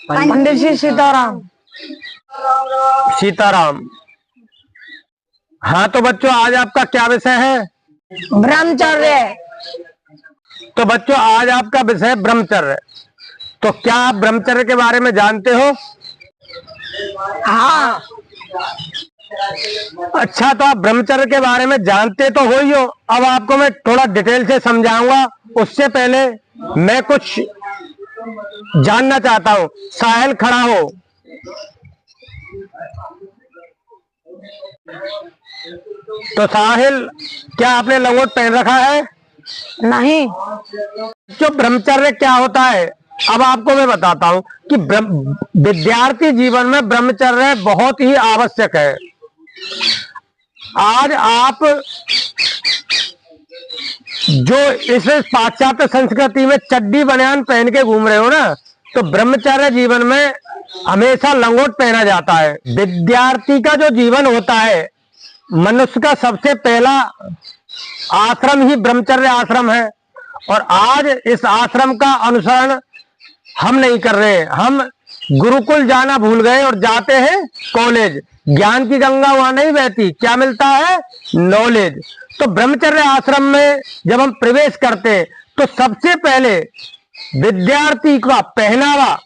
पंडित जी सीताराम। सीताराम। हाँ तो बच्चों, आज आपका क्या विषय है? ब्रह्मचर्य। तो बच्चों, आज आपका विषय ब्रह्मचर्य। तो क्या आप ब्रह्मचर्य के बारे में जानते हो? हाँ। अच्छा, तो आप ब्रह्मचर्य के बारे में जानते तो हो ही हो। अब आपको मैं थोड़ा डिटेल से समझाऊंगा। उससे पहले मैं कुछ जानना चाहता हूँ। साहिल खड़ा हो। तो साहिल, क्या आपने लंगोट पहन रखा है? नहीं। जो ब्रह्मचर्य क्या होता है, अब आपको मैं बताता हूँ कि विद्यार्थी जीवन में ब्रह्मचर्य बहुत ही आवश्यक है। आज आप जो इस पाश्चात्य संस्कृति में चड्डी बनियान पहन के घूम रहे हो ना, तो ब्रह्मचर्य जीवन में हमेशा लंगोट पहना जाता है। विद्यार्थी का जो जीवन होता है, मनुष्य का सबसे पहला आश्रम ही ब्रह्मचर्य आश्रम है। और आज इस आश्रम का अनुसरण हम नहीं कर रहे। हम गुरुकुल जाना भूल गए और जाते हैं कॉलेज। ज्ञान की गंगा वहां नहीं बहती, क्या मिलता है? नॉलेज। तो ब्रह्मचर्य आश्रम में जब हम प्रवेश करते हैं तो सबसे पहले विद्यार्थी का पहनावा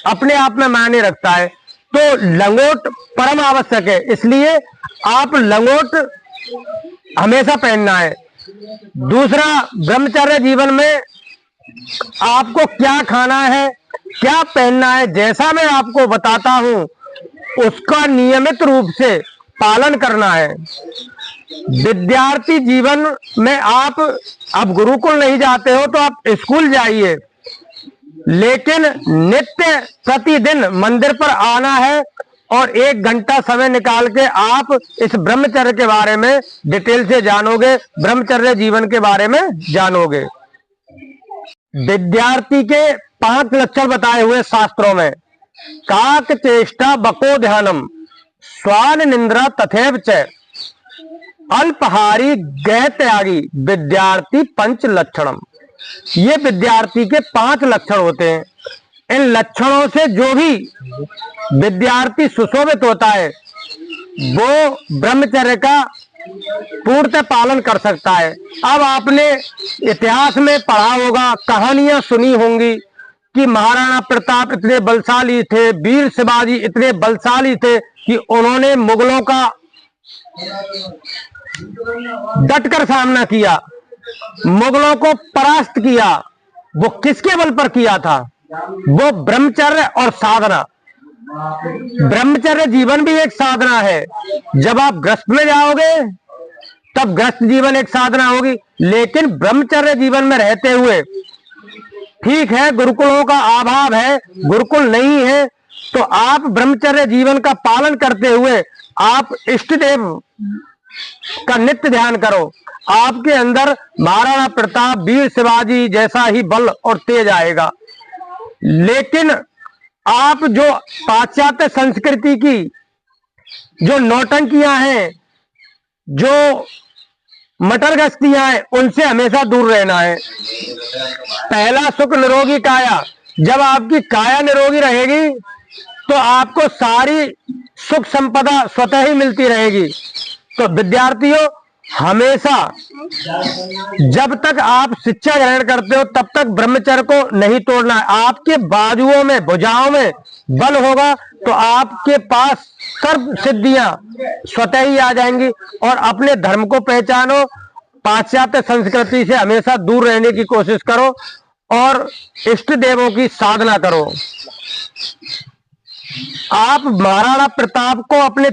अपने आप में मायने रखता है। तो लंगोट परम आवश्यक है, इसलिए आप लंगोट हमेशा पहनना है। दूसरा, ब्रह्मचर्य जीवन में आपको क्या खाना है, क्या पहनना है, जैसा मैं आपको बताता हूं उसका नियमित रूप से पालन करना है। विद्यार्थी जीवन में आप अब गुरुकुल नहीं जाते हो तो आप स्कूल जाइए, लेकिन नित्य प्रतिदिन मंदिर पर आना है और 1 घंटा समय निकाल के आप इस ब्रह्मचर्य के बारे में डिटेल से जानोगे, ब्रह्मचर्य जीवन के बारे में जानोगे। विद्यार्थी के 5 लक्षण बताए हुए शास्त्रों में। काक चेष्टा बको ध्यानम स्वान निंद्रा तथैव च अल्पहारी गह त्यागी विद्यार्थी 5 लक्षणम। ये विद्यार्थी के 5 लक्षण होते हैं। इन लक्षणों से जो भी विद्यार्थी सुशोभित होता है वो ब्रह्मचर्य का पूर्णतः पालन कर सकता है। अब आपने इतिहास में पढ़ा होगा, कहानियां सुनी होंगी कि महाराणा प्रताप इतने बलशाली थे, वीर शिवाजी इतने बलशाली थे कि उन्होंने मुगलों का डटकर सामना किया, मुगलों को परास्त किया। वो किसके बल पर किया था? वो ब्रह्मचर्य और साधना। ब्रह्मचर्य जीवन भी एक साधना है। जब आप गृहस्थ में जाओगे तब गृहस्थ जीवन एक साधना होगी, लेकिन ब्रह्मचर्य जीवन में रहते हुए, ठीक है गुरुकुलों का अभाव है, गुरुकुल नहीं है, तो आप ब्रह्मचर्य जीवन का पालन करते हुए आप इष्ट देव का नित्य ध्यान करो। आपके अंदर महाराणा प्रताप, वीर शिवाजी जैसा ही बल और तेज आएगा। लेकिन आप जो पाश्चात्य संस्कृति की जो नौटंकियां हैं, जो मटर गश्तियां हैं, उनसे हमेशा दूर रहना है। पहला सुख निरोगी काया। जब आपकी काया निरोगी रहेगी तो आपको सारी सुख संपदा स्वतः ही मिलती रहेगी। तो विद्यार्थियों, हमेशा जब तक आप शिक्षा ग्रहण करते हो तब तक ब्रह्मचर्य को नहीं तोड़ना है। आपके बाजुओं में, भुजाओं में बल होगा तो आपके पास सर्व सिद्धियां स्वतः ही आ जाएंगी। और अपने धर्म को पहचानो, पाश्चात्य संस्कृति से हमेशा दूर रहने की कोशिश करो और इष्ट देवों की साधना करो। आप महाराणा प्रताप को अपने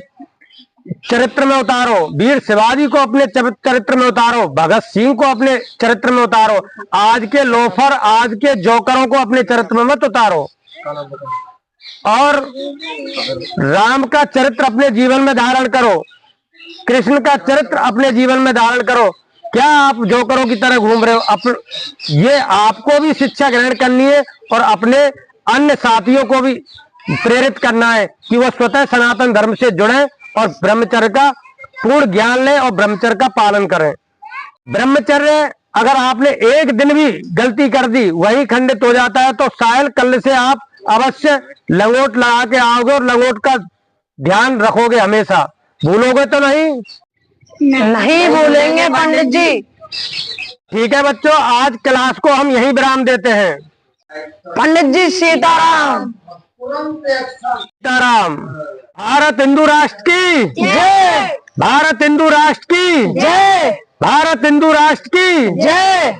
चरित्र में उतारो, वीर शिवाजी को अपने चरित्र में उतारो, भगत सिंह को अपने चरित्र में उतारो। आज के लोफर, आज के जोकरों को अपने चरित्र में मत उतारो। और राम का चरित्र अपने जीवन में धारण करो, कृष्ण का चरित्र अपने जीवन में धारण करो। क्या आप जोकरों की तरह घूम रहे हो? ये आपको भी शिक्षा ग्रहण करनी है और अपने अन्य साथियों को भी प्रेरित करना है कि वह स्वतः सनातन धर्म से जुड़े और ब्रह्मचर्य का पूर्ण ज्ञान लें और ब्रह्मचर्य का पालन करें। ब्रह्मचर्य अगर आपने एक दिन भी गलती कर दी वही खंडित हो जाता है। तो साहिल कल से आप अवश्य लंगोट लगा के आओगे और लंगोट का ध्यान रखोगे हमेशा, भूलोगे तो नहीं? नहीं भूलेंगे पंडित जी। ठीक है बच्चों, आज क्लास को हम यहीं विराम देते हैं। पंडित जी सीताराम। सीताराम। भारत हिंदू राष्ट्र की जय। भारत हिंदू राष्ट्र की जय। भारत हिंदू राष्ट्र की जय।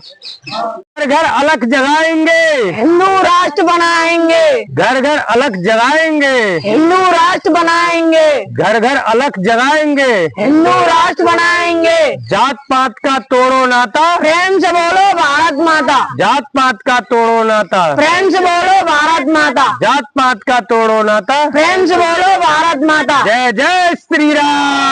घर घर अलख जगाएंगे, हिंदू राष्ट्र बनाएंगे। घर घर अलख जगाएंगे, हिंदू राष्ट्र बनाएंगे। घर घर अलख जगाएंगे। हिंदू राष्ट्र बनाएंगे। जात पात का तोड़ो नाता, प्रेम से बोलो भारत माता। जात पात का तोड़ो नाता, प्रेम से बोलो भारत माता। जात पात का तोड़ो नाता। प्रेम से बोलो भारत माता। जय जय श्री राम।